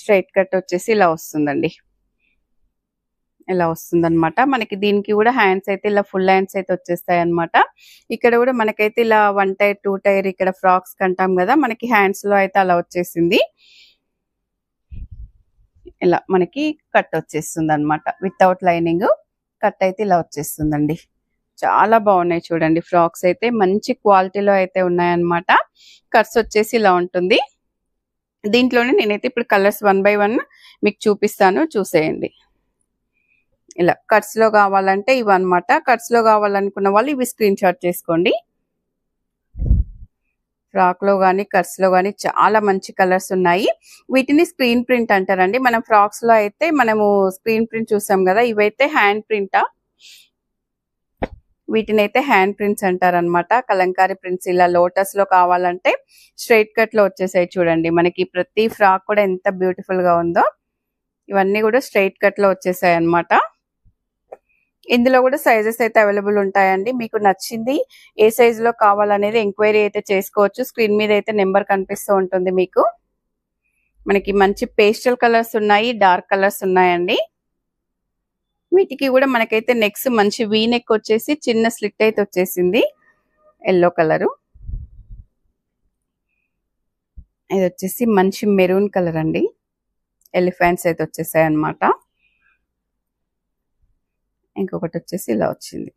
Straight cut వచ్చేసి ఇలా వస్తుందండి. ఇలా వస్తుందన్నమాట. మనకి దీనికి కూడా హ్యాండ్స్ అయితే ఇలా ఫుల్ హ్యాండ్స్ అయితే వచ్చేస్తాయి అన్నమాట. ఇక్కడ కూడా మనకైతే ఇలా 1 టైర్ 2 టైర్ ఇక్కడ ఫ్రాక్స్ కంటాం కదా, మనకి హ్యాండ్స్ లో అయితే అలా వచ్చేసింది. ఇలా మనకి కట్ వచ్చేస్తుంది అన్నమాట. వితౌట్ లైనింగ్ కట్ అయితే ఇలా వచ్చేస్తుందండి. చాలా బాగున్నాయి చూడండి. ఫ్రాక్స్ అయితే మంచి క్వాలిటీలో అయితే ఉన్నాయన్నమాట. కట్స్ వచ్చేసి ఇలా ఉంటుంది. దీంట్లోనే నేనైతే ఇప్పుడు కలర్స్ 1 by 1 మీకు చూపిస్తాను, చూసేయండి. ఇలా కట్స్ లో కావాలంటే ఇవన్నమాట. కట్స్ లో కావాలనుకున్న వాళ్ళు ఇవి స్క్రీన్ షాట్ చేసుకోండి. ఫ్రాక్ లో గానీ కట్స్ లో గానీ చాలా మంచి కలర్స్ ఉన్నాయి. వీటిని స్క్రీన్ ప్రింట్ అంటారండి. మనం ఫ్రాక్స్ లో అయితే మనము స్క్రీన్ ప్రింట్ చూసాం కదా, ఇవైతే హ్యాండ్ ప్రింటా, వీటిని అయితే హ్యాండ్ ప్రింట్స్ అంటారనమాట. కలంకారీ ప్రింట్స్. ఇలా లోటస్ లో కావాలంటే స్ట్రైట్ కట్ లో వచ్చేసాయి చూడండి. మనకి ప్రతి ఫ్రాక్ కూడా ఎంత బ్యూటిఫుల్ గా ఉందో. ఇవన్నీ కూడా స్ట్రైట్ కట్ లో వచ్చేసాయి అన్నమాట. ఇందులో కూడా సైజెస్ అయితే అవైలబుల్ ఉంటాయండి. మీకు నచ్చింది ఏ సైజ్ లో కావాలనేది ఎంక్వైరీ అయితే చేసుకోవచ్చు. స్క్రీన్ మీద అయితే నెంబర్ కనిపిస్తూ ఉంటుంది మీకు. మనకి మంచి పేస్టల్ కలర్స్ ఉన్నాయి, డార్క్ కలర్స్ ఉన్నాయండి. వీటికి కూడా మనకైతే నెక్స్ మంచి వీ నెక్ వచ్చేసి చిన్న స్లిట్ అయితే వచ్చేసింది, ఎల్లో కలరు. ఇది వచ్చేసి మంచి మెరూన్ కలర్ అండి. ఎలిఫెంట్స్ అయితే వచ్చేసాయి అన్నమాట. ఇంకొకటి వచ్చేసి ఇలా వచ్చింది.